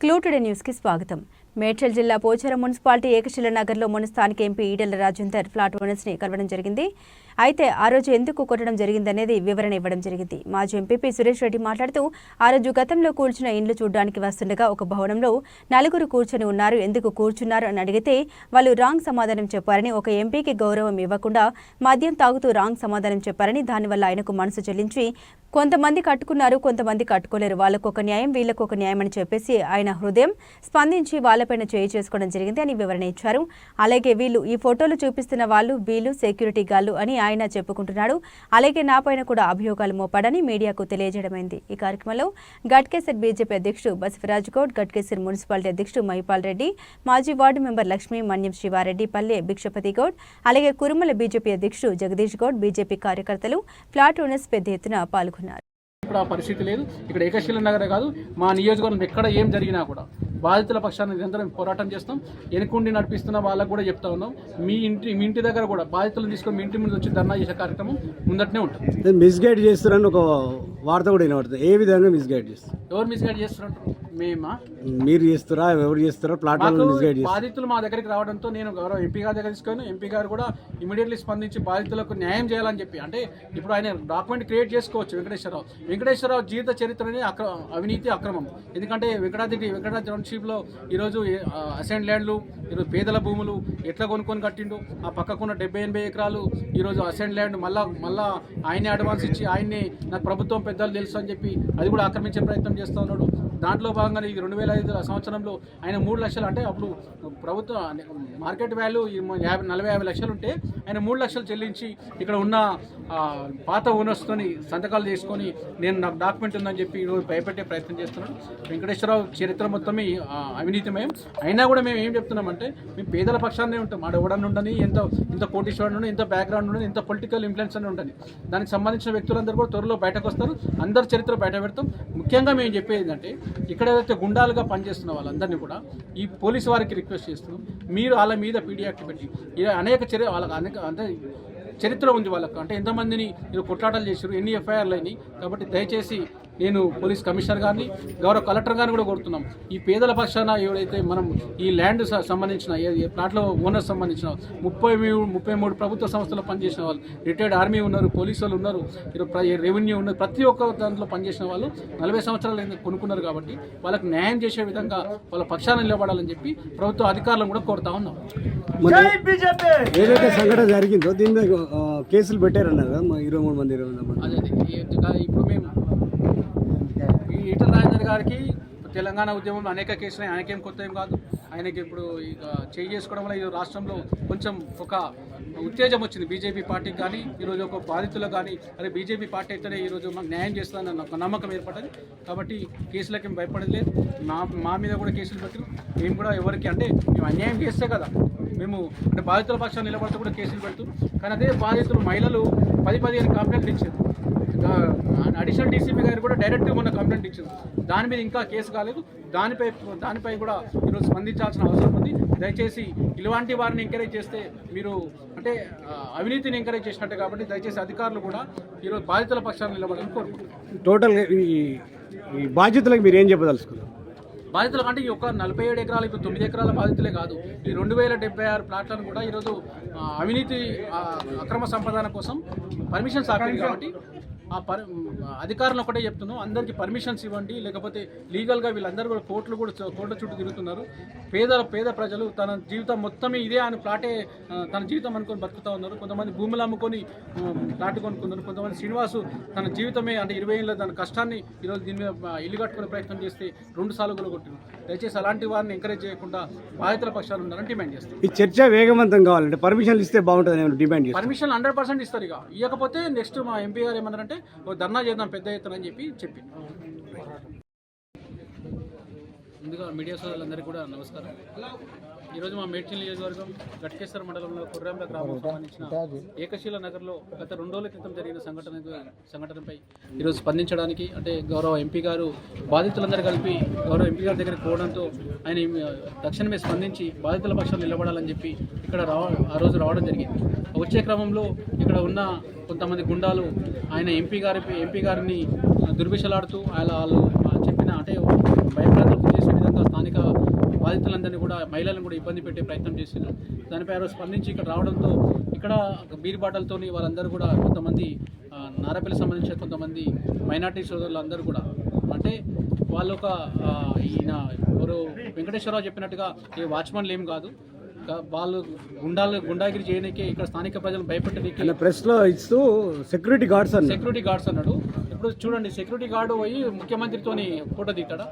క్లూటుడే న్యూస్కి స్వాగతం. మేడ్చల్ జిల్లా పోచారం మున్సిపాలిటీ ఏకశిల నగర్లో మన స్థానిక ఎంపీ ఈటెల రాజేందర్ ఫ్లాట్ ఓనర్స్ని కలవడం జరిగింది. అయితే ఆ రోజు ఎందుకు కొట్టడం జరిగిందనేది వివరణ ఇవ్వడం జరిగింది. మాజీ ఎంపీపీ సురేష్ రెడ్డి మాట్లాడుతూ ఆ రోజు గతంలో కూల్చిన ఇండ్లు చూడడానికి వస్తుండగా ఒక భవనంలో నలుగురు కూర్చొని ఉన్నారు, ఎందుకు కూర్చున్నారు అని అడిగితే వాళ్ళు రాంగ్ సమాధానం చెప్పారని, ఒక ఎంపీకి గౌరవం ఇవ్వకుండా మద్యం తాగుతూ రాంగ్ సమాధానం చెప్పారని, దానివల్ల ఆయనకు మనసు చెల్లించి కొంతమంది కట్టుకున్నారు, కొంతమంది కట్టుకోలేరు, వాళ్ళకు ఒక న్యాయం వీళ్ళకు ఒక న్యాయం అని చెప్పేసి ఆయన హృదయం స్పందించి వాళ్ళపైన చేయి చేసుకోవడం జరిగింది అని వివరణ ఇచ్చారు. అలాగే వీళ్ళు ఈ ఫోటోలు చూపిస్తున్న వాళ్ళు వీళ్ళు సెక్యూరిటీ గార్డు అని ఆయన చెప్పుకుంటున్నాడు. అలాగే నాపైన కూడా అభియోగాలు మోపాడని మీడియాకు తెలియజేయడమైంది. ఈ కార్యక్రమంలో గట్కేసర్ బీజేపీ అధ్యక్షుడు బసవరాజ్ గౌడ్, గట్కేసర్ మున్సిపాలిటీ అధ్యక్షుడు మహిపాల్ రెడ్డి, మాజీ వార్డు మెంబర్ లక్ష్మీ మన్యం శివారెడ్డి, పల్లె భిక్షపతి గౌడ్, అలాగే కురుమల బీజేపీ అధ్యక్షుడు జగదీష్ గౌడ్, బీజేపీ కార్యకర్తలు, ఫ్లాట్ ఓనర్స్ పెద్ద ఎత్తున పాల్గొన్నారు. ఇప్పుడు ఆ పరిస్థితి లేదు. ఇక్కడ ఏకశిల నగరే కాదు, మా నియోజకవర్గం ఎక్కడ ఏం జరిగినా కూడా బాధితుల పక్షాన్ని నిరంతరం పోరాటం చేస్తాం. వెనుకుండి నడిపిస్తున్న వాళ్ళకు కూడా చెప్తా ఉన్నాం, మీ ఇంటి దగ్గర కూడా బాధితులను తీసుకొని మీ ఇంటి ముందు వచ్చి ధర్నా చేసే కార్యక్రమం ముందటనే ఉంటుంది. మిస్గైడ్ చేస్తున్నారని ఒక వార్త కూడా వినబడుతుంది. ఏ విధంగా మిస్గైడ్ చేస్తారు? ఎవరు మిస్గైడ్ చేస్తున్నారు? మేమా? మీరు చేస్తారా? ఎవరు చేస్తారా? ప్లాట్ఫామ్ మిస్గైడ్ చేస్తారు. బాధితులు మా దగ్గరికి రావడంతో నేను గౌరవ ఎంపీ గారి దగ్గర తీసుకొని ఎంపీ గారు కూడా ఇమీడియట్లీ స్పందించి బాధితులకు న్యాయం చేయాలని చెప్పి, అంటే ఇప్పుడు ఆయన డాక్యుమెంట్ క్రియేట్ చేసుకోవచ్చు. వెంకటేశ్వరరావు జీవిత చరిత్రని అవినీతి అక్రమం. ఎందుకంటే వెంకటాద్రి టౌన్షిప్లో ఈరోజు అసైన్ ల్యాండ్లు, ఈరోజు పేదల భూములు ఎట్లా కొనుక్కొని కట్టిండు. ఆ పక్కకున్న 70-80 ఎకరాలు ఈరోజు అసైన్ ల్యాండ్ మళ్ళా ఆయనే అడ్వాన్స్ ఇచ్చి ఆయన్ని నాకు ప్రభుత్వం పెద్దలు తెలుసు అని చెప్పి అది కూడా ఆక్రమించే ప్రయత్నం చేస్తూ ఉన్నాడు. దాంట్లో భాగంగా ఈ 2005 సంవత్సరంలో ఆయన 3 లక్షలు, అంటే అప్పుడు ప్రభుత్వ మార్కెట్ వాల్యూ 40-50 లక్షలు ఉంటే ఆయన 3 లక్షలు చెల్లించి ఇక్కడ ఉన్న పాత ఓనర్స్తోని సంతకాలు చేసుకొని నాకు డాక్యుమెంట్ ఉందని చెప్పి ఈరోజు భయపెట్టే ప్రయత్నం చేస్తున్నాడు. వెంకటేశ్వరరావు చరిత్ర మొత్తమే అవినీతిమయం. అయినా కూడా మేము ఏం చెప్తున్నామంటే, మేము పేదల పక్షాన్నే ఉంటాం. ఆడ ఎవడన్నా ఉండని, ఎంత కోటీశ్వరుడు ఉండని, ఎంత బ్యాక్గ్రౌండ్ ఉండని, ఎంత పొలిటికల్ ఇన్ఫ్లుయెన్స్ అని ఉండని, దానికి సంబంధించిన వ్యక్తులందరూ కూడా త్వరలో బయటకు వస్తారు. అందరి చరిత్ర బయట పెడతాం. ముఖ్యంగా మేము చెప్పేది ఏంటంటే, ఇక్కడ ఏదైతే గుండాలుగా పనిచేస్తున్న వాళ్ళందరినీ కూడా ఈ పోలీసు వారికి రిక్వెస్ట్ చేస్తున్నాం, మీరు వాళ్ళ మీద పీడీ యాక్ట్ పెట్టి అనేక వాళ్ళకి అంటే చరిత్ర ఉంది వాళ్ళకు, అంటే ఎంతమందిని కొట్లాటలు చేశారు, ఎన్ని ఎఫ్ఐఆర్లు అయినాయి. కాబట్టి దయచేసి నేను పోలీస్ కమిషనర్ గారిని, గౌరవ కలెక్టర్ గారిని కూడా కోరుతున్నాం, ఈ పేదల పక్షాన ఎవరైతే మనం ఈ ల్యాండ్ సంబంధించిన ప్లాట్లో ఓనర్స్ సంబంధించిన 33 ప్రభుత్వ సంస్థలు పనిచేసిన వాళ్ళు, రిటైర్డ్ ఆర్మీ ఉన్నారు, పోలీసు వాళ్ళు ఉన్నారు, రెవెన్యూ ఉన్నారు, ప్రతి ఒక్క దాంట్లో పనిచేసిన వాళ్ళు 40 సంవత్సరాలు కొనుక్కున్నారు. కాబట్టి వాళ్ళకి న్యాయం చేసే విధంగా వాళ్ళ పక్షాన నిలబడాలని చెప్పి ప్రభుత్వ అధికారులను కూడా కోరుతా ఉన్నాం. ఏదైతే సంఘటన జరిగిందో దీని మీద కేసులు పెట్టారన్నారు కదా, 23 మంది 20 మంది. అదే ఇప్పుడు మేము ఈటెల రాజేందర్ గారికి తెలంగాణ ఉద్యమంలో అనేక కేసులు, ఆయనకేం కొత్త ఏం కాదు. ఆయనకి ఇప్పుడు ఇక చేయి చేసుకోవడం వల్ల ఈ రాష్ట్రంలో కొంచెం ఒక ఉత్తేజం వచ్చింది బీజేపీ పార్టీకి కానీ, ఈరోజు ఒక బాధితులకు కానీ, అదే బీజేపీ పార్టీ అయితేనే ఈరోజు మాకు న్యాయం చేస్తుందని ఒక నమ్మకం ఏర్పడింది. కాబట్టి కేసులకి భయపడేది లేదు. మా మీద కూడా కేసులు పెట్టారు. మేము కూడా ఎవరికి, అంటే మేము అన్యాయం చేస్తే కదా మేము, అంటే బాధితుల పక్షాన్ని నిలబడితే కూడా కేసులు పెడుతూ, కానీ అదే బాధితులు మహిళలు 10-15 కంప్లైంట్లు ఇచ్చారు. అడిషనల్ డీసీపీ గారు కూడా డైరెక్ట్గా మొన్న కంప్లైంట్ ఇచ్చారు. దాని మీద ఇంకా కేసు కాలేదు. దానిపై కూడా ఈరోజు స్పందించాల్సిన అవసరం ఉంది. దయచేసి ఇలాంటి వారిని ఎంకరేజ్ చేస్తే మీరు, అంటే అవినీతిని ఎంకరేజ్ చేసినట్టే. కాబట్టి దయచేసి అధికారులు కూడా ఈరోజు బాధితుల పక్షాన్ని నిలబడాలని కోరుకుంటున్నారు. టోటల్గా ఈ బాధ్యతలకు మీరు ఏం చెప్పదలుచుకున్నారు? బాధితులు అంటే ఈ ఒక 47 ఎకరాలు, ఇప్పుడు 9 ఎకరాల బాధితులే కాదు, ఈ 2076 ప్లాట్లను కూడా ఈరోజు అవినీతి అక్రమ సంపాదన కోసం పర్మిషన్స్ ఆపింది. కాబట్టి అధికారులు ఒకటే చెప్తున్నాం, అందరికీ పర్మిషన్స్ ఇవ్వండి, లేకపోతే లీగల్గా వీళ్ళందరూ కూడా కోర్టుల చుట్టూ తిరుగుతున్నారు. పేద ప్రజలు తన జీవితం మొత్తమే ఇదే అని ప్లాటే తన జీవితం అనుకొని బతుకుతూ ఉన్నారు. కొంతమంది భూములు అమ్ముకొని ప్లాట్ కొనుక్కున్నారు. కొంతమంది శ్రీనివాసు తన జీవితమే, అంటే 20 ఏళ్ళ తన కష్టాన్ని ఈరోజు దీని మీద ఇల్లు కట్టుకునే ప్రయత్నం చేస్తే 2 సార్లు కొనుగొట్టినారు. దయచేసి అలాంటి వారిని ఎంకరేజ్ చేయకుండా బాధితుల పక్షాలు ఉన్నారని డిమాండ్ చేస్తారు. ఈ చర్చ వేగవంతం కావాలంటే పర్మిషన్లు ఇస్తే బాగుంటుంది డిమాండ్ చేస్తారు. పర్మిషన్ 100% ఇస్తారు. ఇక ఇవ్వకపోతే నెక్స్ట్ మా ఎంపీ గారు ఏమన్నారంటే ధర్నా చేద్దాం పెద్ద ఎత్తున అని చెప్పి ముందుగా మీడియా సోదరులందరికీ కూడా నమస్కారం. ఈరోజు మా మేడ్చల్ నియోజకవర్గం గట్కేసర్ మండలంలో కుర్రాంల గ్రామం సంబంధించిన ఏకశిల నగర్లో గత 2 రోజుల క్రితం జరిగిన సంఘటనపై ఈరోజు స్పందించడానికి, అంటే గౌరవ ఎంపీ గారు బాధితులందరూ కలిపి గౌరవ ఎంపీ గారి దగ్గరికి పోవడంతో ఆయన తక్షణమే స్పందించి బాధితుల పక్షాలు నిలబడాలని చెప్పి ఇక్కడ ఆ రోజు రావడం జరిగింది. వచ్చే క్రమంలో ఇక్కడ ఉన్న కొంతమంది గుండాలు ఆయన ఎంపీ గారిని దుర్విషలాడుతూ వాళ్ళు చెప్పిన, అంటే భయప్రాంతం చేసే విధంగా కూడా మహిళలను కూడా ఇబ్బంది పెట్టే ప్రయత్నం చేసిండ్రు. దానిపై ఆ రోజు స్పందించి ఇక్కడ రావడంతో ఇక్కడ బీర్ బాటలతో వాళ్ళందరూ కూడా కొంతమంది నారపల్లి సంబంధించిన కొంతమంది మైనార్టీ సోదరులు అందరూ కూడా అంటే వాళ్ళు ఒక ఈయన ఎవరు వెంకటేశ్వరరావు చెప్పినట్టుగా ఏ వాచ్మెన్లు ఏం కాదు, వాళ్ళు గుండాగిరి చేయడానికి ఇక్కడ స్థానిక ప్రజలు భయపెట్టడానికి ప్రెస్ లో ఇస్తూ సెక్యూరిటీ గార్డ్స్ అన్నాడు. ఇప్పుడు చూడండి, సెక్యూరిటీ గార్డు పోయి ముఖ్యమంత్రితోని ఫోటో దిగుతాడా?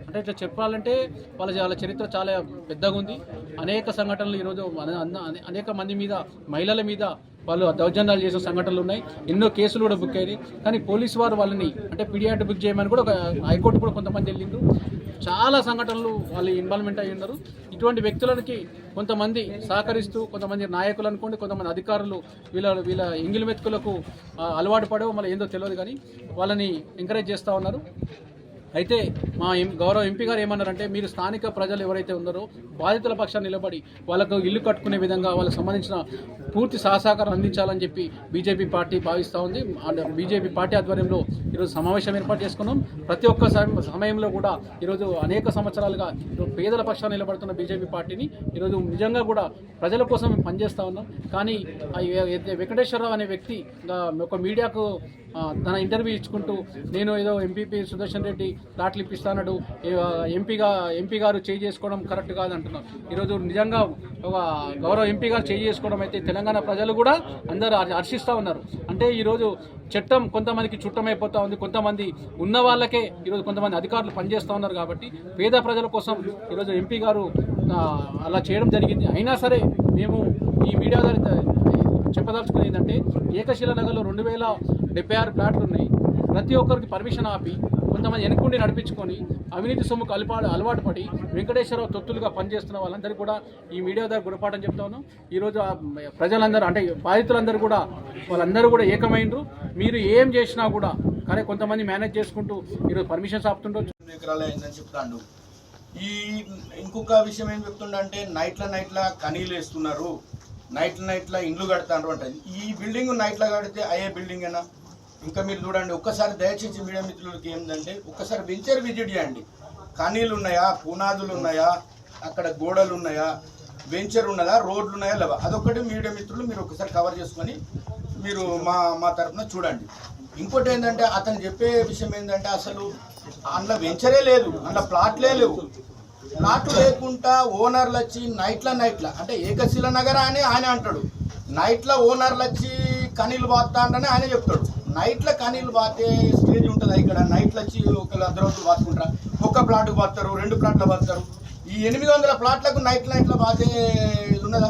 అంటే ఇట్లా చెప్పాలంటే వాళ్ళ చరిత్ర చాలా పెద్దగా ఉంది. అనేక సంఘటనలు ఈరోజు అనేక మంది మీద, మహిళల మీద వాళ్ళు దౌర్జన్యాలు చేసే సంఘటనలు ఉన్నాయి. ఎన్నో కేసులు కూడా బుక్ అయ్యాయి. కానీ పోలీసు వారు వాళ్ళని అంటే పీడియాట్ బుక్ చేయమని కూడా హైకోర్టు కూడా కొంతమంది వెళ్ళిండ్రు. చాలా సంఘటనలు వాళ్ళు ఇన్వాల్వ్మెంట్ అయ్యి ఉన్నారు. ఇటువంటి వ్యక్తులకి కొంతమంది సహకరిస్తూ, కొంతమంది నాయకులు అనుకోండి, కొంతమంది అధికారులు వీళ్ళ ఎంగిలి మెతుకులకు అలవాటు పడవు, మళ్ళీ ఏందో తెలియదు కానీ వాళ్ళని ఎంకరేజ్ చేస్తూ ఉన్నారు. అయితే మా గౌరవ ఎంపీ గారు ఏమన్నారంటే, మీరు స్థానిక ప్రజలు ఎవరైతే ఉన్నారో బాధితుల పక్షాన్ని నిలబడి వాళ్ళకు ఇల్లు కట్టుకునే విధంగా వాళ్ళకు సంబంధించిన పూర్తి సహకారం అందించాలని చెప్పి బీజేపీ పార్టీ భావిస్తూ ఉంది. బీజేపీ పార్టీ ఆధ్వర్యంలో ఈరోజు సమావేశం ఏర్పాటు చేసుకున్నాం. ప్రతి ఒక్క సమయంలో కూడా ఈరోజు అనేక సంవత్సరాలుగా పేదల పక్షాన్ని నిలబడుతున్న బీజేపీ పార్టీని ఈరోజు నిజంగా కూడా ప్రజల కోసం మేము పనిచేస్తూ ఉన్నాం. కానీ వెంకటేశ్వరరావు అనే వ్యక్తి ఒక మీడియాకు తన ఇంటర్వ్యూ ఇచ్చుకుంటూ నేను ఏదో ఎంపీపీ సుదర్శన్ రెడ్డి ప్లాట్లు ఇప్పిస్తానడు, ఎంపీ గారు చేయి చేసుకోవడం కరెక్ట్ కాదంటున్నారు. ఈరోజు నిజంగా ఒక గౌరవ ఎంపీ గారు చేయి చేసుకోవడం అయితే తెలంగాణ ప్రజలు కూడా అందరూ హర్షిస్తూ ఉన్నారు. అంటే ఈరోజు చట్టం కొంతమందికి చుట్టమైపోతూ ఉంది, కొంతమంది ఉన్న వాళ్ళకే ఈరోజు కొంతమంది అధికారులు పనిచేస్తూ ఉన్నారు. కాబట్టి పేద ప్రజల కోసం ఈరోజు ఎంపీ గారు అలా చేయడం జరిగింది. అయినా సరే మేము ఈ మీడియా ద్వారా చెప్పదలుచుకుని ఏంటంటే, ఏకశిలా నగర్లో 2076 ప్లాట్లు ఉన్నాయి. ప్రతి ఒక్కరికి పర్మిషన్ ఆపి కొంతమంది వెనుకుండి నడిపించుకొని అవినీతి సొమ్ముకు అలవాటు పడి వెంకటేశ్వరరావు తొత్తులుగా పనిచేస్తున్న వాళ్ళందరికీ కూడా ఈ మీడియా ద్వారా గుణపాఠం చెప్తా ఉన్నాం. ఈరోజు ప్రజలందరూ అంటే బాధితులందరూ కూడా వాళ్ళందరూ కూడా ఏకమైనరు. మీరు ఏం చేసినా కూడా కానీ కొంతమంది మేనేజ్ చేసుకుంటూ ఈరోజు పర్మిషన్స్ ఆపుతుండొచ్చు. ఎకరాలు అయిందని చెప్తాండు. ఈ ఇంకొక విషయం ఏం చెప్తుండంటే, నైట్ల కనీలు వేస్తున్నారు, నైట్ల ఇండ్లు కడతారు అంటే, ఈ బిల్డింగ్ నైట్ల కడితే అయ్యే బిల్డింగ్ అయినా. ఇంకా మీరు చూడండి, ఒక్కసారి దయచేసి మీడియా మిత్రులకి ఏంటంటే, ఒక్కసారి వెంచర్ విజిట్ చేయండి. కనీలు ఉన్నాయా, పునాదులు ఉన్నాయా, అక్కడ గోడలు ఉన్నాయా, వెంచర్ ఉన్నదా, రోడ్లు ఉన్నాయా లేవా, అదొక్కటి మీడియా మిత్రులు మీరు ఒకసారి కవర్ చేసుకొని మీరు మా తరఫున చూడండి. ఇంకోటి ఏంటంటే, అతను చెప్పే విషయం ఏంటంటే, అసలు అందులో వెంచరే లేదు, అందులో ప్లాట్లే లేవు. ప్లాట్లు లేకుండా ఓనర్లు వచ్చి నైట్ల అంటే ఏకశిలా నగర అని ఆయన అంటాడు. నైట్ల ఓనర్లు వచ్చి కనీళ్ళు బాత్తా అంటేనే ఆయన చెప్తాడు. నైట్ల కనీళ్ళు బాతే స్టేజ్ ఉంటుంది ఇక్కడ. నైట్లు వచ్చి ఒకళ్ళు అర్ధ రోజులు బాతుకుంటారు, ఒక్క ప్లాట్కు బాస్తారు, 2 ప్లాట్లు బాస్తారు. ఈ 800 ప్లాట్లకు నైట్ల బాతే ఇది ఉన్నదా?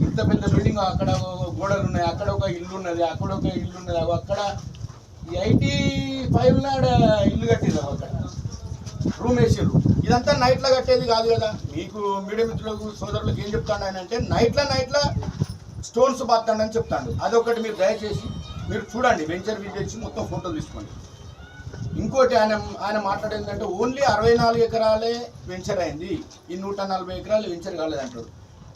ఇంత పెద్ద బిల్డింగ్, అక్కడ గోడలు ఉన్నాయి, అక్కడ ఒక ఇల్లు ఉన్నది, అక్కడ ఒక ఇల్లు ఉన్నది, అక్కడ 85 నాడు ఇల్లు కట్టింది, అక్కడ రూమ్ వేసారు. ఇదంతా నైట్లో కట్టేది కాదు కదా. మీకు మీడియా మిత్రులకు సోదరులకు ఏం చెప్తాను ఆయన అంటే, నైట్ల స్టోన్స్ బాత్తాడని చెప్తాను. అదొకటి మీరు దయచేసి మీరు చూడండి, వెంచర్ విజిట్ మొత్తం ఫోటోలు తీసుకోండి. ఇంకోటి ఆయన మాట్లాడేందంటే, ఓన్లీ 64 ఎకరాలే వెంచర్ అయింది, ఈ 140 ఎకరాలు వెంచర్ కాలేదంటాడు.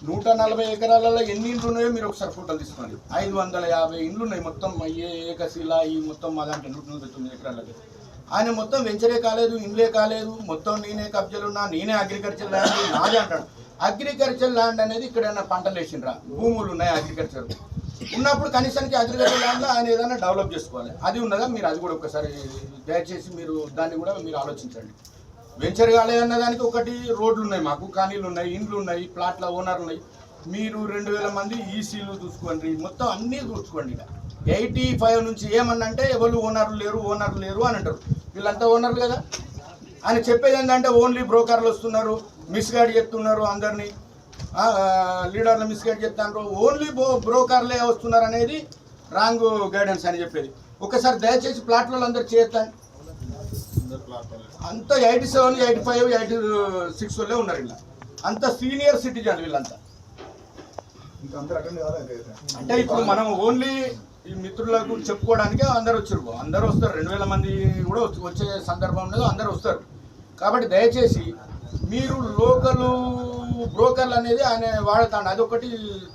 140 ఎకరాలలో ఎన్ని ఇండ్లు ఉన్నాయో మీరు ఒకసారి ఫోటోలు తీసుకోండి. 550 ఇండ్లు ఉన్నాయి మొత్తం ఏకశిలా ఈ మొత్తం మా దాంట్లో 199 ఎకరాలకి. ఆయన మొత్తం వెంచరే కాలేదు, ఇండ్లే కాలేదు, మొత్తం నేనే కబ్జాలు ఉన్నా, నేనే అగ్రికల్చర్ ల్యాండ్ నాదే అంటాడు. అగ్రికల్చర్ ల్యాండ్ అనేది ఇక్కడ పంటలు వేసిండ్రా, భూములు ఉన్నాయి అగ్రికల్చర్ ఉన్నప్పుడు కనీసానికి అగ్రికల్చర్ ల్యాండ్లో ఆయన ఏదైనా డెవలప్ చేసుకోవాలి. అది ఉన్నదా? మీరు అది కూడా ఒకసారి దయచేసి మీరు దాన్ని కూడా మీరు ఆలోచించండి. వెంచర్ కాలేదన్న దానికి ఒకటి రోడ్లు ఉన్నాయి, మాకు కానీలు ఉన్నాయి, ఇండ్లు ఉన్నాయి, ప్లాట్ల ఓనర్లు ఉన్నాయి. మీరు 2000 మంది ఈసీలు చూసుకోండి, మొత్తం అన్నీ చూసుకోండి. ఇక 85 నుంచి ఏమన్నంటే ఎవరు ఓనర్లు లేరు అని అంటారు. వీళ్ళంతా ఓనర్లు కదా. ఆయన చెప్పేది ఏంటంటే, ఓన్లీ బ్రోకర్లు వస్తున్నారు, మిస్గైడ్ చెప్తున్నారు, అందరినీ లీడర్లు మిస్గైడ్ చెప్తున్నారు, ఓన్లీ బ్రోకర్లే వస్తున్నారు అనేది రాంగ్ గైడెన్స్ అని చెప్పేది. ఒకసారి దయచేసి ప్లాట్లలో అందరు చేస్తాను. అంతా 87, 85, 86 వాళ్ళే ఉన్నారు. ఇలా అంత సీనియర్ సిటిజన్ వీళ్ళంతా. అంటే ఇప్పుడు మనం ఓన్లీ ఈ మిత్రులకు చెప్పుకోవడానికి అందరు వచ్చారు, అందరూ వస్తారు. 2000 మంది కూడా వచ్చే సందర్భం ఉండదు, అందరూ వస్తారు. కాబట్టి దయచేసి మీరు లోకల్ బ్రోకర్లు అనేది ఆయన వాడతాడు, అదొకటి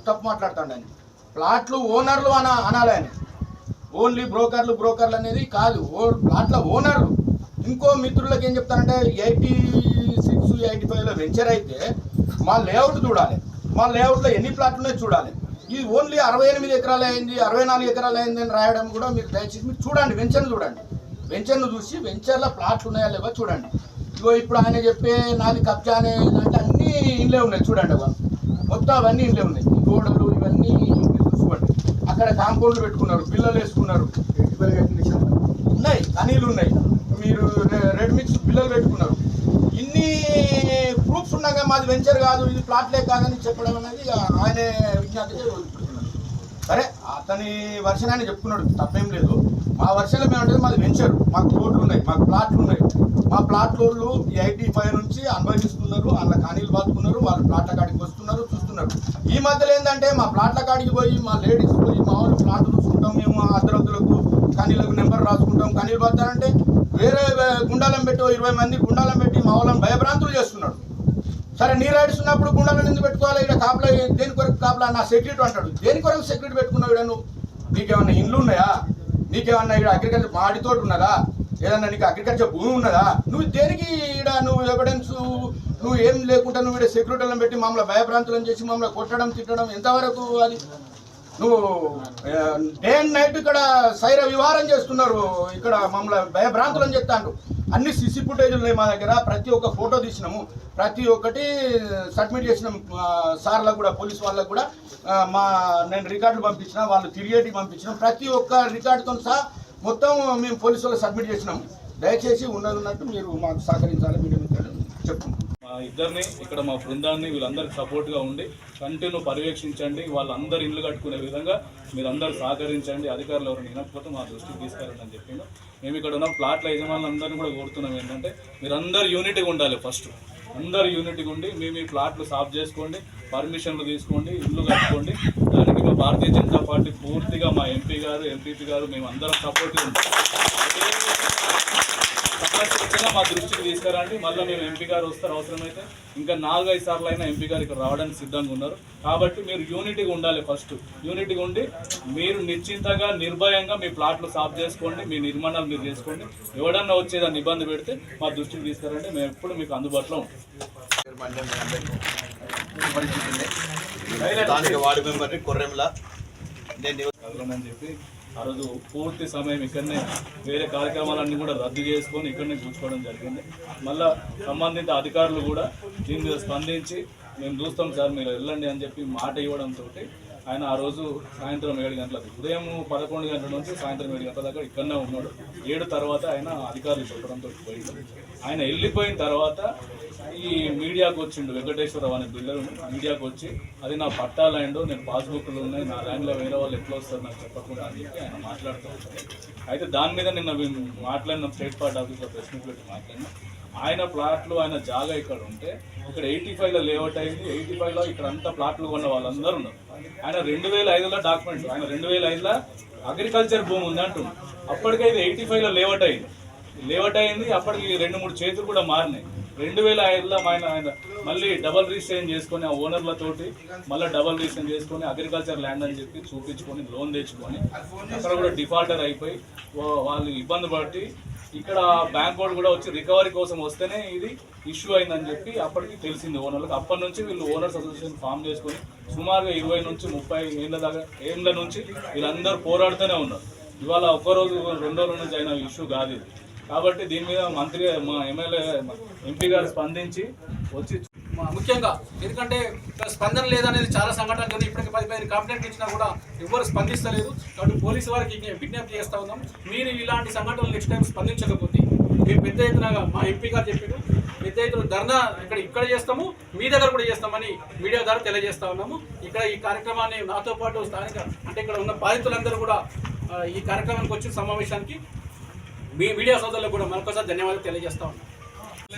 తప్పు మాట్లాడుతాడు. ఆయన ప్లాట్లు ఓనర్లు అనాలి ఆయన. ఓన్లీ బ్రోకర్లు అనేది కాదు, ప్లాట్ల ఓనర్లు. ఇంకో మిత్రులకు ఏం చెప్తారంటే 86, 85 కమర్షియల్లో వెంచర్ అయితే మా లేఅవుట్ చూడాలి, మా లేఅవుట్లో ఎన్ని ప్లాట్లు ఉన్నాయో చూడాలి. ఇది ఓన్లీ 68 ఎకరాలు అయింది, 64 ఎకరాలు అయింది అని రాయడం కూడా మీరు దయచేసి మీరు చూడండి, వెంచర్ను చూడండి. వెంచర్ను చూసి వెంచర్లో ప్లాట్లు ఉన్నాయా లేవో చూడండి. ఇగో ఇప్పుడు ఆయన చెప్పే నాది కబ్జా అనే అంటే అన్నీ ఇండ్లే ఉన్నాయి చూడండి. మొత్తం అవన్నీ ఇండ్లే ఉన్నాయి, గోడలు ఇవన్నీ చూసుకోండి. అక్కడ కాంపౌండ్లు పెట్టుకున్నారు, పిల్లలు వేసుకున్నారు, ఉన్నాయి కనీలు ఉన్నాయి, మీరు రెడ్ మిక్స్ పిల్లలు పెట్టుకున్నారు. ఇన్ని ప్రూఫ్స్ ఉన్నాక మాది వెంచర్ కాదు, ఇది ప్లాట్లే కాదని చెప్పడం అనేది ఆయనే విజ్ఞప్తి వదులుకుంటున్నాడు. సరే అతని వర్షన్ ఆయన చెప్పుకున్నాడు, తప్పేం లేదు. మా వర్షన్లో మేము అంటే మాది వెంచర్, మాకు రోడ్లు ఉన్నాయి, మాకు ప్లాట్లు ఉన్నాయి. మా ప్లాట్లోళ్ళు ఈ 85 నుంచి అనుభవిస్తున్నారు, వాళ్ళ కానీలు బాదుకున్నారు, వాళ్ళు ప్లాట్ల కాడికి వస్తున్నారు, చూస్తున్నారు. ఈ మధ్యలో ఏంటంటే మా ప్లాట్ల కాడికి పోయి మా లేడీస్ పోయి మా వాళ్ళు ప్లాట్లు చూసుకుంటాం, మేము అర్ధరాత్రులకు కానీలకు నెంబర్ రాసుకుంటాం, కానీలు బాద్దారంటే వేరే గుండాలం పెట్టి 20 మంది గుండాలం పెట్టి మా వాళ్ళని భయభ్రాంతులు చేస్తున్నాడు. సరే నీ రైడ్స్ ఉన్నప్పుడు గుండాలను ఎందుకు పెట్టుకోవాలి? ఇక్కడ కాపలా దేని కొరకు కాపలా? నా సెక్యూరిటీ అంటాడు. దేని కొరకు సెక్యూరిటీ పెట్టుకున్నావు? ఇక్కడ నువ్వు నీకేమన్నా ఇండ్లు ఉన్నాయా? నీకేమన్నా ఇక్కడ అగ్రికల్చర్ మాడితోటి ఉన్నదా? ఏదన్నా నీకు అగ్రికల్చర్ భూమి ఉన్నదా? నువ్వు దేనికి ఇక్కడ నువ్వు ఎవిడెన్స్ నువ్వు ఏం లేకుండా నువ్వు ఇక్కడ సెక్యూరిటీలను పెట్టి మమ్మల్ని భయభ్రాంతులను చేసి మమ్మల్ని కొట్టడం తిట్టడం ఎంతవరకు అది? నువ్వు డే అండ్ నైట్ ఇక్కడ సైర విహారం చేస్తున్నారు, ఇక్కడ మమ్మల్ని భయభ్రాంతులను చెప్తాను. అన్ని సిసి ఫుటేజ్లు ఉన్నాయి మా దగ్గర, ప్రతి ఒక్క ఫోటో తీసినాము, ప్రతి ఒక్కటి సబ్మిట్ చేసినాము సార్లకు కూడా, పోలీస్ వాళ్ళకు కూడా. నేను రికార్డులు పంపించిన, వాళ్ళు తిరిగేటి పంపించినాం, ప్రతి ఒక్క రికార్డుతో సహా మొత్తం మేము పోలీసు వాళ్ళకి సబ్మిట్ చేసినాము. దయచేసి ఉన్నట్టు మీరు మాకు సహకరించాలి మీడియా మిత్రులు చెప్తున్నాం. ఇద్దరిని ఇక్కడ మా బృందాన్ని వీళ్ళందరికీ సపోర్ట్గా ఉండి కంటిన్యూ పర్యవేక్షించండి, వాళ్ళందరూ ఇల్లు కట్టుకునే విధంగా మీరందరూ సహకరించండి. అధికారులు ఎవరైనా వినకపోతే మా దృష్టికి తీసుకెళ్ళండి చెప్పిండు. మేము ఇక్కడ ఉన్న ప్లాట్ల యజమానులందరినీ కూడా కోరుతున్నాం ఏంటంటే మీరందరూ యూనిటీగా ఉండాలి. ఫస్ట్ అందరూ యూనిటీగా ఉండి మేము ఈ ప్లాట్లు సాఫ్ చేసుకోండి, పర్మిషన్లు తీసుకోండి, ఇల్లు కట్టుకోండి. దానికి మా భారతీయ జనతా పార్టీ పూర్తిగా మా ఎంపీ గారు, ఎంపీపీ గారు మేము అందరం సపోర్ట్గా ఉంటాం. సమస్య వచ్చినా మా దృష్టికి తీసుకురండి. మళ్ళీ మేము ఎంపీ గారు వస్తారు, అవసరమైతే ఇంకా 4-5 సార్లు అయినా ఎంపీ గారు ఇక్కడ రావడానికి సిద్ధంగా ఉన్నారు. కాబట్టి మీరు యూనిటీగా ఉండాలి. ఫస్ట్ యూనిటీగా ఉండి మీరు నిశ్చింతగా నిర్భయంగా మీ ప్లాట్లు సాఫ్ చేసుకోండి, మీ నిర్మాణాలు మీరు చేసుకోండి. ఎవడన్నా వచ్చేదాన్ని ఇబ్బంది పెడితే మా దృష్టికి తీసుకురండి, మేము ఎప్పుడు మీకు అందుబాటులో ఉంటాం. వార్డు మెంబర్ని కొర్రెంలా అని చెప్పి ఆ రోజు పూర్తి సమయం ఇక్కడనే వేరే కార్యక్రమాలన్నీ కూడా రద్దు చేసుకొని ఇక్కడనే కూర్చోవడం జరిగింది. మళ్ళా సంబంధిత అధికారులు కూడా దీని మీద స్పందించి మేము చూస్తాం సార్ మీరు వెళ్ళండి అని చెప్పి మాట ఇవ్వడంతో ఆయన ఆ రోజు సాయంత్రం 7 గంటలకు, ఉదయం 11 గంటల నుంచి సాయంత్రం 7 గంటల దాకా ఇక్కడనే ఉన్నాడు. 7 తర్వాత ఆయన అధికారులు చెప్పడంతో పోయింది. ఆయన వెళ్ళిపోయిన తర్వాత ఈ మీడియాకు వచ్చిండు, వెంకటేశ్వరరావు అనే బిల్డర్ మీడియాకు వచ్చి అది నా పట్టా ల్యాండ్, నేను పాస్బుక్లు ఉన్నాయి, నా ల్యాండ్లో వేరే వాళ్ళు ఎట్లా వస్తారు నాకు చెప్పకుండా అని చెప్పి ఆయన మాట్లాడుతూ ఉంటారు. అయితే దాని మీద నిన్న మేము మాట్లాడినాం, స్టేట్ పార్టీ ఆఫీస్లో ప్రెస్ మీట్ పెట్టి మాట్లాడినాం. ఆయన ప్లాట్లు ఆయన జాగా ఇక్కడ ఉంటే ఇక్కడ 85లో లేఅవుట్ అయింది, 85లో ఇక్కడ అంతా ప్లాట్లు కొన్న వాళ్ళందరూ ఉన్నారు. ఆయన 2005లో డాక్యుమెంట్, ఆయన 2005లో అగ్రికల్చర్ భూమి ఉంది అంటున్నాడు. అప్పటికే ఇది 85లో లేఅవుట్ అయింది. అప్పటికి 2-3 చేతులు కూడా మారినాయి. 2005లో ఆయన మళ్ళీ డబల్ రిజిస్ట్రేషన్ చేసుకొని ఆ ఓనర్లతోటి మళ్ళీ డబల్ రిజిస్ట్రేషన్ చేసుకొని అగ్రికల్చర్ ల్యాండ్ అని చెప్పి చూపించుకొని లోన్ తెచ్చుకొని అక్కడ కూడా డిఫాల్టర్ అయిపోయి వాళ్ళు ఇబ్బంది పట్టి ఇక్కడ బ్యాంక్ వాళ్ళు కూడా వచ్చి రికవరీ కోసం వస్తేనే ఇది ఇష్యూ అయిందని చెప్పి అప్పటికి తెలిసింది ఓనర్లకు. అప్పటి నుంచి వీళ్ళు ఓనర్స్ అసోసియేషన్ ఫామ్ చేసుకొని సుమారుగా 20 నుంచి 30 ఏళ్ళ నుంచి వీళ్ళందరూ పోరాడుతూనే ఉన్నారు. ఇవాళ ఒక్కరోజు 2 రోజుల నుంచి అయిన ఇష్యూ కాదు ఇది. కాబట్టి దీని మీద మంత్రి మా ఎమ్మెల్యే ఎంపీ గారు స్పందించి వచ్చి ముఖ్యంగా ఎందుకంటే స్పందన లేదనేది చాలా సంఘటనలు ఇప్పటికి 10 కంప్లైంట్లు ఇచ్చినా కూడా ఎవ్వరు స్పందిస్తలేదు. కాబట్టి పోలీసు వారికి విజ్ఞప్తి చేస్తూ ఉన్నాం, మీరు ఇలాంటి సంఘటనలు నెక్స్ట్ టైం స్పందించకపోతే మేము పెద్ద ఎత్తున మా ఎంపీ గారు చెప్పారు, పెద్ద ఎత్తున ధర్నా ఇక్కడ చేస్తాము, మీ దగ్గర కూడా చేస్తామని మీడియా ద్వారా తెలియజేస్తా ఉన్నాము. ఇక్కడ ఈ కార్యక్రమాన్ని నాతో పాటు స్థానిక అంటే ఇక్కడ ఉన్న బాధితులందరూ కూడా ఈ కార్యక్రమానికి వచ్చిన సమావేశానికి మీ మీడియా సోదరులకు కూడా మరొకసారి ధన్యవాదాలు తెలియజేస్తా ఉన్నాం.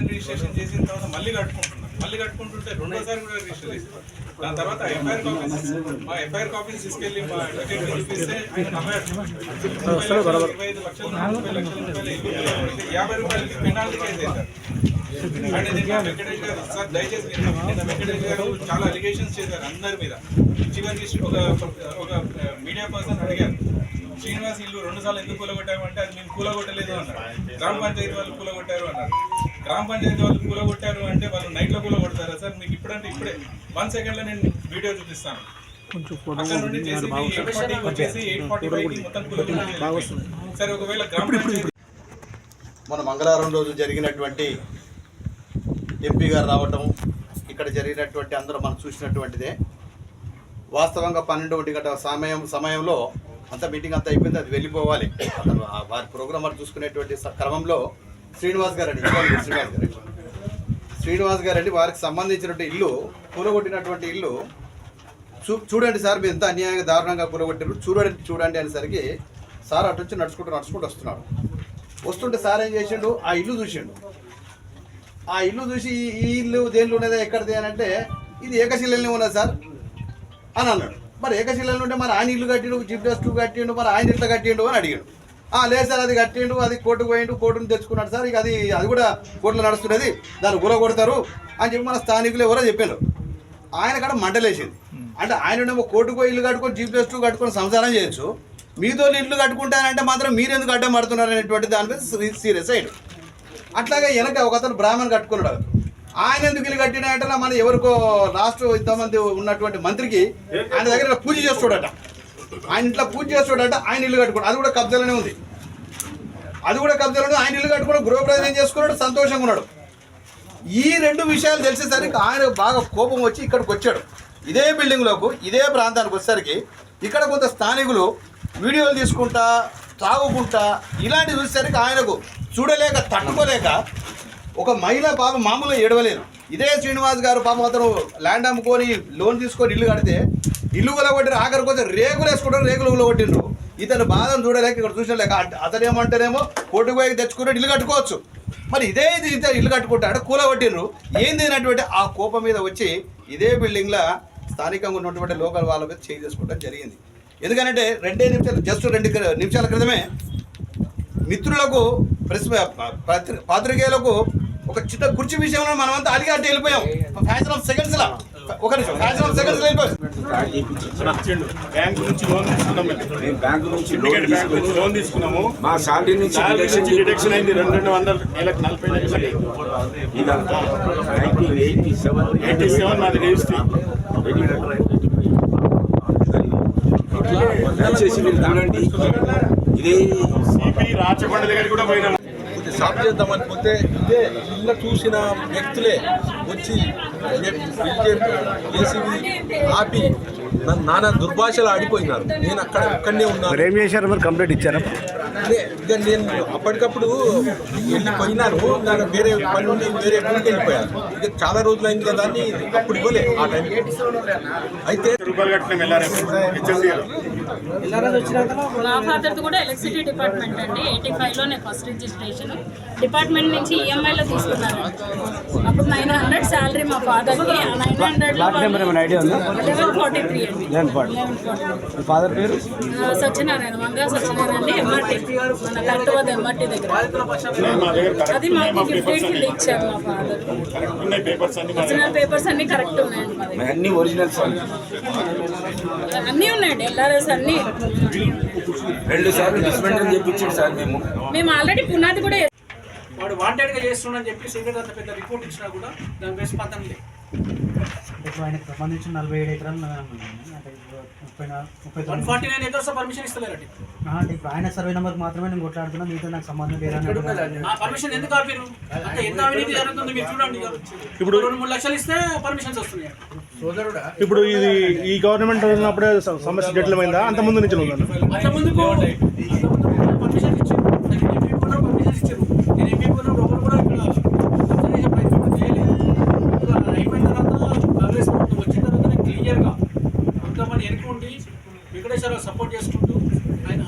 రిజిస్ట్రేషన్ చేసిన తర్వాత మళ్ళీ కట్టుకుంటుంటే రెండోసారి కూడా రిజిస్టర్ చేస్తారు. దాని తర్వాత ఎఫ్ఐఆర్ కాపీస్ తీసుకెళ్లి మా అడ్వకేట్ చూపిస్తే 25 లక్షలు 30 లక్షల రూపాయలు 50 రూపాయలకి పెనాల్టీ చేసేసారు. అంటే వెంకటేష్ గారు సార్ దయచేసి నిన్న వెంకటేష్ గారు చాలా అలిగేషన్స్ చేశారు అందరి మీద. చివరికి ఒక మీడియా పర్సన్ అడిగారు, శ్రీనివాస్ ఇల్లు 2 సార్లు ఎందుకు కూలగొట్టామంటే అది మేము కూలగొట్టలేదు అన్నారు. గ్రామ పంచాయతీ వాళ్ళు కూలగొట్టారు అన్నారు. గ్రామ పంచాయతీ వాళ్ళు కూలగొట్టారు అంటే వాళ్ళు నైట్లో కూలగొట్టారు. ఇప్పుడంటే ఇప్పుడే 1 సెకండ్లో నేను వీడియో చూపిస్తాను. అక్కడ నుండి JCB 840 వచ్చేసి 845 మొత్తం కూలింగ్. సరే ఒకవేళ గ్రామ పంచాయతీ మన మంగళవారం రోజు జరిగినటువంటి ఎంపీ గారు రావటం, ఇక్కడ జరిగినటువంటి అందరూ మనం చూసినటువంటిదే. వాస్తవంగా 12 గంటల సమయంలో అంత మీటింగ్ అంతా అయిపోయింది, అది వెళ్ళిపోవాలి. అతను వారి ప్రోగ్రామర్ చూసుకునేటువంటి క్రమంలో శ్రీనివాస్ గారండి వారికి సంబంధించినటువంటి ఇల్లు కూలగొట్టినటువంటి ఇల్లు చూడండి సార్, మీరు ఎంత అన్యాయంగా దారుణంగా కూలగొట్టారు చూడండి అనేసరికి సార్ అటు వచ్చి నడుచుకుంటూ వస్తున్నాడు. వస్తుంటే సార్ ఏం చేసిండు, ఆ ఇల్లు చూసిండు. ఆ ఇల్లు చూసి ఈ ఇల్లు దేనిలో ఉన్నదా ఎక్కడిది అని అంటే ఇది ఏకశిలలోనే ఉన్నది సార్ అని అన్నాడు. మరి ఏకశిలలో ఉంటే మరి ఆయన ఇల్లు కట్టిండు, జిప్డస్2 కట్టిండు, మరి ఆయన ఇట్లా కట్టిండు అని అడిగాడు. లేదు సార్ అది కట్టిండు, అది కోర్టుకు పోయిండు, కోర్టును తెచ్చుకున్నాడు సార్, ఇక అది కూడా కోర్టులో నడుస్తున్నది, దాన్ని కొడతారు అని చెప్పి మన స్థానికులు ఎవరో చెప్పారు. ఆయన కాడ మంటలేసింది. అంటే ఆయనేమో కోర్టుకు ఇల్లు కట్టుకొని జిప్డస్2 కట్టుకొని సంసారం చేయొచ్చు, మీతో ఇల్లు కట్టుకుంటానంటే మాత్రం మీరెందుకు అడ్డం పడుతున్నారు అనేటువంటి దాని మీద సీరియస్ అయ్యాడు. అట్లాగే వెనక ఒక అతను బ్రాహ్మణ్ కట్టుకున్నాడు. ఆయన ఎందుకు ఇల్లు కట్టినాయంటే మన ఎవరికో రాష్ట్ర ఇంతమంది ఉన్నటువంటి మంత్రికి ఆయన దగ్గర పూజ చేస్తాడట, ఆయన ఇంట్లో పూజ చేస్తాడట, ఆయన ఇల్లు కట్టుకున్నాడు. అది కూడా కబ్జాలోనే ఉంది. ఆయన ఇల్లు కట్టుకున్నాడు, గృహప్రవేశం చేసుకున్నాడు, సంతోషంగా ఉన్నాడు. ఈ 2 విషయాలు తెలిసేసరికి ఆయన బాగా కోపం వచ్చి ఇక్కడికి వచ్చాడు. ఇదే బిల్డింగ్లోకి, ఇదే ప్రాంతానికి వచ్చేసరికి ఇక్కడ కొంత స్థానికులు వీడియోలు తీసుకుంటా తాగుకుంటా ఇలాంటి చూసేసరికి ఆయనకు చూడలేక తట్టుకోలేక ఒక మహిళ పాపం మామూలుగా ఏడవలేదు. ఇదే శ్రీనివాస్ గారు పాపం అతను ల్యాండ్ అమ్ముకొని లోన్ తీసుకొని ఇల్లు కడితే ఇల్లు కొలగొట్టారు. ఆఖరికి వచ్చి రేకులు వేసుకుంటారు, రేకులు కొలగొట్టిండ్రు. ఇతను బాధను చూడలేక ఇక్కడ చూసలేక అతను ఏమంటేనేమో కోర్టుకు పోయి తెచ్చుకున్నాడు, ఇల్లు కట్టుకోవచ్చు. మరి ఇదే ఇల్లు కట్టుకుంటాడు, కూలగొట్టిండ్రు. ఏంది అన్నటువంటి ఆ కోపం మీద వచ్చి ఇదే బిల్డింగ్లో స్థానికంగా ఉన్నటువంటి లోకల్ వాళ్ళ మీద చేంజ్ చేసుకోవడం జరిగింది. ఎందుకంటే 2 నిమిషాలు జస్ట్ 2 నిమిషాల క్రితమే మిత్రులకు పాత్రికేయులకు ఒక చిన్న కుర్చీ విషయంలో మనమంతా అలిగాటి వెళ్ళిపోయాం. ఫ్యాషన్ ఆఫ్ సెకండ్స్లో వెళ్ళిపోయాం. లోన్ తీసుకున్నాము, మా శాలరీ నుంచి డిడక్షన్ అయింది 240 లక్షలు. ఇదంతా 1987 నాది రిజిస్ట్రీ. దయచేసి మీరు చూడండి, ఇదే రాచకొండ దగ్గర కూడా పోయినాము. సాగు చేద్దామని పోతే ఇదే ఇల్లు చూసిన వ్యక్తులే వచ్చి JCB ఆపి నన్ను నానా దుర్భాషలు ఆడిపోయినారు. నేను అక్కడనే ఉన్నాను. ఏం చేశారు మరి? కంప్లైంట్ ఇచ్చారా? ఇక నేను అప్పటికప్పుడు వెళ్ళిపోయినాను. దాని వేరే పని ఉండి వేరే ఊరికి వెళ్ళిపోయాను. ఇక చాలా రోజులు అయింది కదా అని అప్పుడు ఇవ్వలే ఆ టైం. అయితే మా ఫాదర్ది కూడా ఎలక్ట్రిసిటీ డిపార్ట్మెంట్ అండి. 85లోనే ఫస్ట్ రిజిస్ట్రేషన్. డిపార్ట్మెంట్ నుంచి EMIలో తీసుకున్నారు. అప్పుడు 900 శాలరీ మా ఫాదర్కి. 1143 అండి. ఫాదర్ పేరు సత్యనారాయణ, వంగా సత్యనారాయణ అండి. MRT మన కట్టువద్ద MRT దగ్గర. అది మాకు గిఫ్ట్ కింద ఇచ్చారు మా ఫాదర్. ఒరిజినల్ పేపర్స్ అన్ని కరెక్ట్ ఉన్నాయండి. అన్ని ఒరిజినల్స్ అన్నీ ఉన్నాయండి. LRS అన్ని 2 సార్లు డిస్మెంటల్ చేయించాడు సార్. మేము ఆల్రెడీ పునాది కూడా వాడు వాంటెడ్గా చేస్తున్నాడని చెప్పి సీక్రెట్ అంత పెద్ద రిపోర్ట్ ఇచ్చినా కూడా దాని ప్రతిస్పందన లేదు. ఆయనకు సంబంధించిన 47 ఎకరాలు అంటే 149 ఎకర్స్ పర్మిషన్ ఇస్తలేరండి. అంటే ఇప్పుడు ఆయన సర్వే నెంబర్ మాత్రమే నేను కొట్లాడుతున్నా, మీతో నాకు సంబంధం లేదని. ఆ పర్మిషన్ ఎందుకు ఆపారు? అంటే ఎంత అవినీతి జరుగుతుంది మీరు చూడండి. ఇప్పుడు 2-3 లక్షలు ఇస్తే పర్మిషన్స్ వస్తున్నాయి. ఇప్పుడు ఇది ఈ గవర్నమెంట్ ఉన్నప్పుడే సమస్య జటిలమైందా? అంత ముందు నుంచి అంత ముందుకు పర్మిషన్ ఇచ్చారు. పర్మిషన్ ఇచ్చారు. నేను ఎంపీ ఒకరు కూడా ఇక్కడ ప్రయత్నం చేయలేదు. అయిపోయిన తర్వాత కాంగ్రెస్ ప్రభుత్వం వచ్చిన తర్వాత క్లియర్గా కొంతమంది వెనుకుండి వెంకటేశ్వరరావు సపోర్ట్ చేసుకుంటూ ఆయన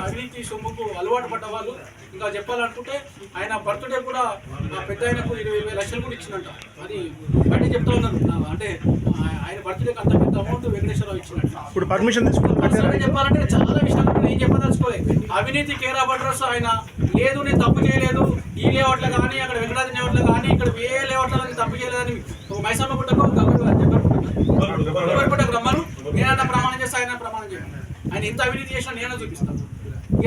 అవినీతి సొమ్ముకు అలవాటు పడ్డ వాళ్ళు. ఇంకా చెప్పాలనుకుంటే ఆయన బర్త్డే కూడా ఆ పెద్ద ఆయనకు 20,000 లక్షలు కూడా ఇచ్చినట్ట. అది బయట చెప్తా ఉన్నారు. అంటే ఆయన బర్త్డేకి అంత పెద్ద అమౌంట్ వెంకటేశ్వరరావు ఇచ్చినట్టు. ఇప్పుడు పర్మిషన్ తీసుకుంటే చెప్పాలంటే చాలా విషయాలు నేను చెప్పదలుచుకోలేదు. అవినీతి కేర్ ఆఫ్ అడ్రస్ ఆయన లేదు, నేను తప్పు చేయలేదు, ఈ లేఅవుట్లో కానీ అక్కడ వెంకటాద్రి లేఅవుట్లో కానీ ఇక్కడ ఏ లేఅవుట్లో తప్పు చేయలేదని మైసమ్మ గుట్టకు గవర్నమెంట్ రమ్మను. నేనన్నా ప్రమాణం చేస్తే ఆయన ప్రమాణం చేయాలి. ఆయన ఎంత అవినీతి చేసినా నేనే చూపిస్తాను.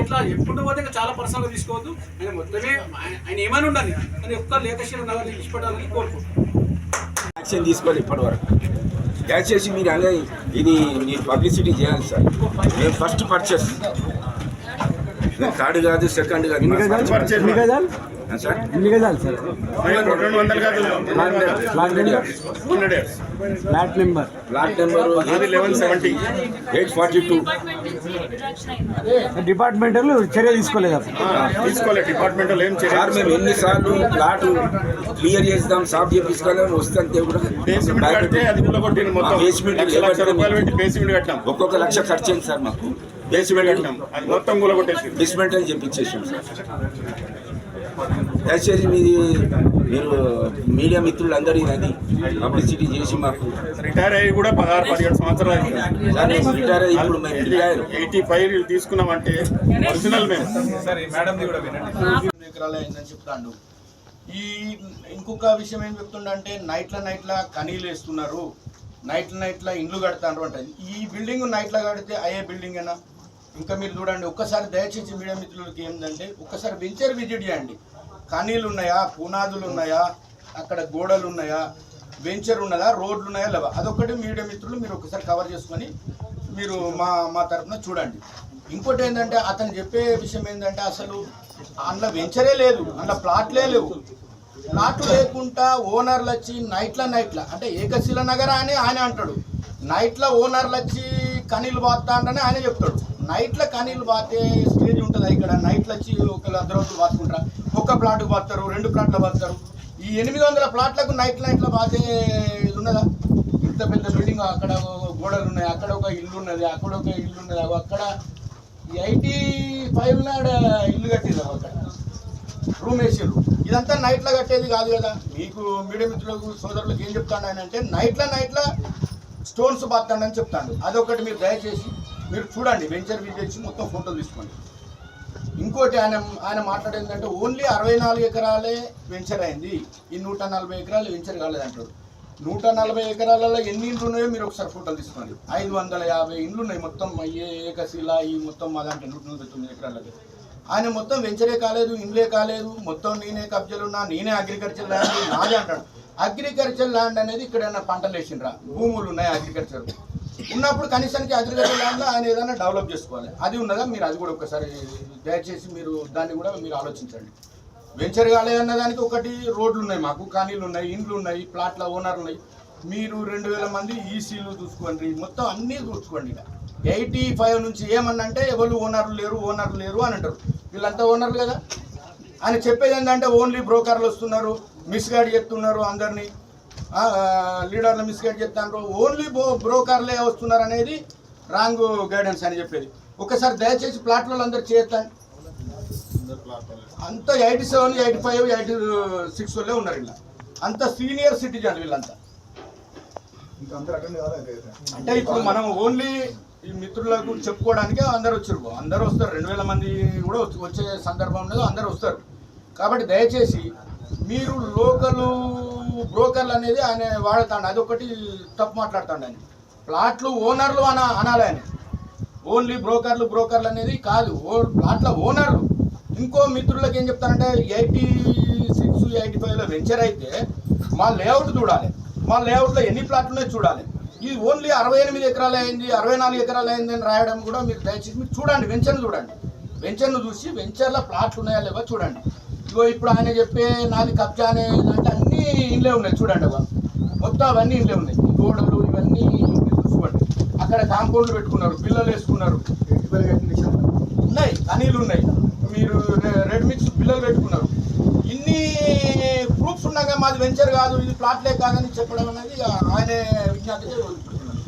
ఇట్లా ఎప్పుడు పోతే చాలా పర్సనల్గా తీసుకోవద్దు. ఆయన మొత్తమే ఆయన ఏమైనా ఉండాలి కానీ ఒక్క లేఖశీల నగర్ ఇష్టపడాలని కోరుకుంటున్నాను. యాక్షన్ తీసుకోవాలి ఇప్పటివరకు. దయచేసి మీరు అనేది ఇది మీరు పబ్లిసిటీ చేయాలి సార్. నేను ఫస్ట్ పర్చేస్, థర్డ్ కాదు, సెకండ్ కాదు. ఎన్ని గజాలు సార్? సార్ 200 గజాలు sir? Flat number plot number 842. Departmental చర్య తీసుకోలేదు డిపార్ట్మెంటల్ ఏం సార్ మేము ఎన్నిసార్లు ప్లాట్ క్లియర్ చేద్దాం, సాఫ్ చేపిస్తాం, వస్తే కూడా ఒక్కొక్క లక్ష ఖర్చు అయింది సార్. మాకు మొత్తం కూలగొట్టేసి డిస్మెంటల్ చేపించేసాం సార్. దయచేసి మీరు మీడియా మిత్రులందరూ ఇది పబ్లిసిటీ చేసి మాకు రిటైర్ అయ్యి కూడా 16-17 సంవత్సరాలు రిటైర్ అయ్యి ఇప్పుడు మేము రిటైర్ 85 తీసుకున్నామంటే ఒరిజినల్ మేము ఎకరాలు అయిందని చెప్తాడు. ఈ ఇంకొక విషయం ఏం చెప్తుండంటే నైట్ల కనీలు వేస్తున్నారు, నైట్ల ఇండ్లు కడతారు అంటే ఈ బిల్డింగ్ నైట్ల కడితే అయ్యే బిల్డింగ్ అయినా. ఇంకా మీరు చూడండి ఒక్కసారి, దయచేసి మీడియా మిత్రులకి ఏంటంటే ఒక్కసారి వెంచర్ విజిట్ చేయండి. కనీలు ఉన్నాయా, పునాదులు ఉన్నాయా, అక్కడ గోడలు ఉన్నాయా, వెంచర్ ఉన్నదా, రోడ్లు ఉన్నాయా లేవా, అదొక్కటి మీడియా మిత్రులు మీరు ఒకసారి కవర్ చేసుకొని మీరు మా తరఫున చూడండి. ఇంకోటి ఏంటంటే అతను చెప్పే విషయం ఏంటంటే అసలు అందులో వెంచరే లేదు, అందులో ప్లాట్లే లేవు. ప్లాట్లు లేకుండా ఓనర్లు వచ్చి నైట్ల అంటే ఏకశిల నగర అని ఆయన అంటాడు. నైట్ల ఓనర్లు వచ్చి కనీళ్ళు బాత్తా అంటేనే ఆయన చెప్తాడు. నైట్ల కనీళ్ళు బాతే స్టేజ్ ఉంటుంది ఇక్కడ. నైట్లు వచ్చి ఒకళ్ళు 10 రోజులు బాతుకుంటారు, ఒక్క ప్లాట్కు బాస్తారు, 2 ప్లాట్లు బాస్తారు. ఈ 800 ప్లాట్లకు నైట్ల బాతే ఇది ఉన్నదా? ఇంత పెద్ద బిల్డింగ్, అక్కడ గోడలు ఉన్నాయి, అక్కడ ఒక ఇల్లు ఉన్నది, అక్కడ ఒక ఇల్లు ఉన్నది, అక్కడ 85 నాడు ఇల్లు కట్టింది, అక్కడ రూమ్ వేసారు. ఇదంతా నైట్లో కట్టేది కాదు కదా. మీకు మీడియా మిత్రులకు సోదరులకు ఏం చెప్తాను ఆయన అంటే నైట్ల స్టోన్స్ బాత్తాడని చెప్తాను. అదొకటి మీరు దయచేసి మీరు చూడండి, వెంచర్ విజిట్ మొత్తం ఫోటోలు తీసుకోండి. ఇంకోటి ఆయన మాట్లాడేందంటే ఓన్లీ 64 ఎకరాలే వెంచర్ అయింది, ఈ 140 ఎకరాలు వెంచర్ కాలేదంటాడు. 140 ఎకరాలలో ఎన్ని ఇండ్లు ఉన్నాయో మీరు ఒకసారి ఫోటోలు తీసుకోండి. 550 ఇండ్లు ఉన్నాయి మొత్తం ఏకశిల ఈ మొత్తం మా దాంట్లో 199 ఎకరాలకి. ఆయన మొత్తం వెంచరే కాలేదు, ఇండ్లే కాలేదు, మొత్తం నేనే కబ్జాలు ఉన్నా, నేనే అగ్రికల్చర్ ల్యాండ్ నాదే అంటాడు. అగ్రికల్చర్ ల్యాండ్ అనేది ఇక్కడ పంటలు వేసిండ్రా, భూములు ఉన్నాయి అగ్రికల్చర్ ఉన్నప్పుడు కనీసానికి అగ్రికల్చర్ ల్యాండ్లో ఆయన ఏదైనా డెవలప్ చేసుకోవాలి. అది ఉన్నదా మీరు అది కూడా ఒకసారి దయచేసి మీరు దాన్ని కూడా మీరు ఆలోచించండి. వెంచర్ కాలేదన్న దానికి ఒకటి రోడ్లు ఉన్నాయి, మాకు కానీలు ఉన్నాయి, ఇండ్లు ఉన్నాయి, ప్లాట్ల ఓనర్లు ఉన్నాయి. మీరు 2000 మంది ఈసీలు చూసుకోండి, మొత్తం అన్నీ చూసుకోండి. ఇక 85 నుంచి ఏమన్నంటే ఎవరు ఓనర్లు లేరు అని అంటారు. వీళ్ళంతా ఓనర్లు కదా. ఆయన చెప్పేది ఏంటంటే ఓన్లీ బ్రోకర్లు వస్తున్నారు, మిస్గైడ్ చెప్తున్నారు, అందరినీ లీడర్లు మిస్గైడ్ చెప్తున్నారు, ఓన్లీ బ్రోకర్లే వస్తున్నారు అనేది రాంగ్ గైడెన్స్ అని చెప్పేది. ఒకసారి దయచేసి ప్లాట్లలో అందరు చేస్తాను. అంతా 87, 85, 86 వాళ్ళే ఉన్నారు. ఇలా అంత సీనియర్ సిటిజన్ వీళ్ళంతా. అంటే ఇప్పుడు మనం ఓన్లీ ఈ మిత్రులకు చెప్పుకోవడానికి అందరు వచ్చారు, అందరూ వస్తారు. 2000 మంది కూడా వచ్చే సందర్భం ఉండదు, అందరూ వస్తారు. కాబట్టి దయచేసి మీరు లోకల్ బ్రోకర్లు అనేది ఆయన వాడతాడు, అదొకటి తప్పు మాట్లాడుతాడు. ఆయన ప్లాట్లు ఓనర్లు అనాలి ఆయన. ఓన్లీ బ్రోకర్లు అనేది కాదు, ప్లాట్ల ఓనర్లు. ఇంకో మిత్రులకు ఏం చెప్తారంటే 86, 85లో వెంచర్ అయితే మా లేఅవుట్ చూడాలి, మా లేఅవుట్లో ఎన్ని ప్లాట్లు ఉన్నాయో చూడాలి. ఇది ఓన్లీ 68 ఎకరాలు అయింది, 64 ఎకరాలు అయింది అని రాయడం కూడా మీరు దయచేసి మీరు చూడండి. వెంచర్ను చూడండి, వెంచర్ను చూసి వెంచర్లో ప్లాట్లు ఉన్నాయా లేవా చూడండి. ఇగో ఇప్పుడు ఆయన చెప్పే నాది కబ్జా అంటే అన్నీ ఇండ్లే ఉన్నాయి చూడండి. మొత్తం అవన్నీ ఇండ్లే ఉన్నాయి, గోడలు ఇవన్నీ చూసుకోండి. అక్కడ కాంపౌండ్లు పెట్టుకున్నారు, పిల్లలు వేసుకున్నారు, ఉన్నాయి కనీలు ఉన్నాయి, మీరు రెడ్ మిక్స్ పిల్లలు పెట్టుకున్నారు. ఇన్ని ప్రూఫ్స్ ఉన్నాక మాది వెంచర్ కాదు, ఇది ప్లాట్లే కాదని చెప్పడం అనేది ఆయనే విజ్ఞప్తి వదిలిపెడుతున్నాడు.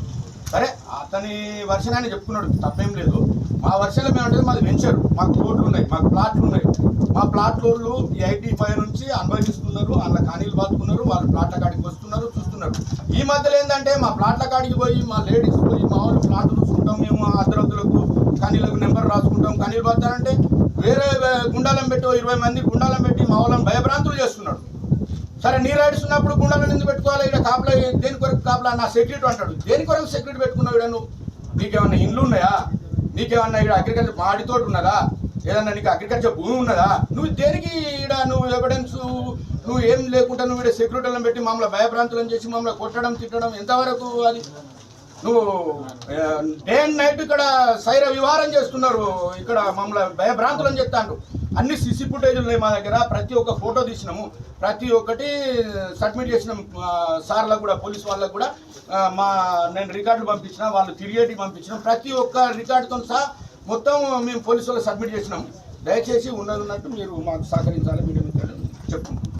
సరే అతని వర్షన్ ఆయన చెప్పుకున్నాడు, తప్పేం లేదు. మా వర్షన్లో మేము అంటే మాది వెంచర్, మాకు రోడ్లు ఉన్నాయి, మాకు ప్లాట్లు ఉన్నాయి. మా ప్లాట్లోళ్ళు 85 నుంచి అనుభవిస్తున్నారు, అందులో కానీలు బాదుకున్నారు, వాళ్ళు ప్లాట్ల కాడికి వస్తున్నారు, చూస్తున్నారు. ఈ మధ్యలో ఏంటంటే మా ప్లాట్ల కాడికి పోయి మా లేడీస్ పోయి మా వాళ్ళు ప్లాట్లు చూసుకుంటాం, మేము అర్ధరద్దులకు కనీలకు నెంబర్ రాసుకుంటాం, కనీలు పడతారంటే వేరే గుండాలం పెట్టి 20 మంది గుండాలం పెట్టి మా వాళ్ళని భయభ్రాంతులు చేస్తున్నాడు. సరే నీ రైడ్స్ ఉన్నప్పుడు గుండాలను ఎందుకు పెట్టుకోవాలి? ఇక్కడ కాపలా దేని కొరకు కాపలా? నా సెక్యూరిటీ అంటాడు. దేని కొరకు సెక్యూరిటీ పెట్టుకున్నావు? ఇక్కడ నువ్వు నీకేమన్నా ఇండ్లు ఉన్నాయా? నీకేమన్నా ఇక్కడ అగ్రికల్చర్ మాడితోటి ఉన్నదా? ఏదన్నా నీకు అగ్రికల్చర్ భూమి ఉన్నదా? నువ్వు దేనికి ఇక్కడ నువ్వు ఎవిడెన్స్ నువ్వు ఏం లేకుండా నువ్వు ఇక్కడ సెక్యూరిటీలను పెట్టి మమ్మల్ని భయభ్రాంతులను చేసి మమ్మల్ని కొట్టడం తిట్టడం ఎంతవరకు అది? నువ్వు డే అండ్ నైట్ ఇక్కడ సైర విహారం చేస్తున్నారు, ఇక్కడ మమ్మల్ని భయభ్రాంతులను చెప్తాను. అన్ని సిసి ఫుటేజ్లు ఉన్నాయి మా దగ్గర, ప్రతి ఒక్క ఫోటో తీసినాము, ప్రతి ఒక్కటి సబ్మిట్ చేసినాము సార్లకు కూడా, పోలీస్ వాళ్ళకు కూడా. నేను రికార్డులు పంపించిన, వాళ్ళు తిరిగేటి పంపించినాం, ప్రతి ఒక్క రికార్డుతో సహా మొత్తం మేము పోలీసు వాళ్ళకి సబ్మిట్ చేసినాము. దయచేసి ఉన్నట్టు మీరు మాకు సహకరించాలి, మీడియా మిత్రులు చెప్తున్నాం.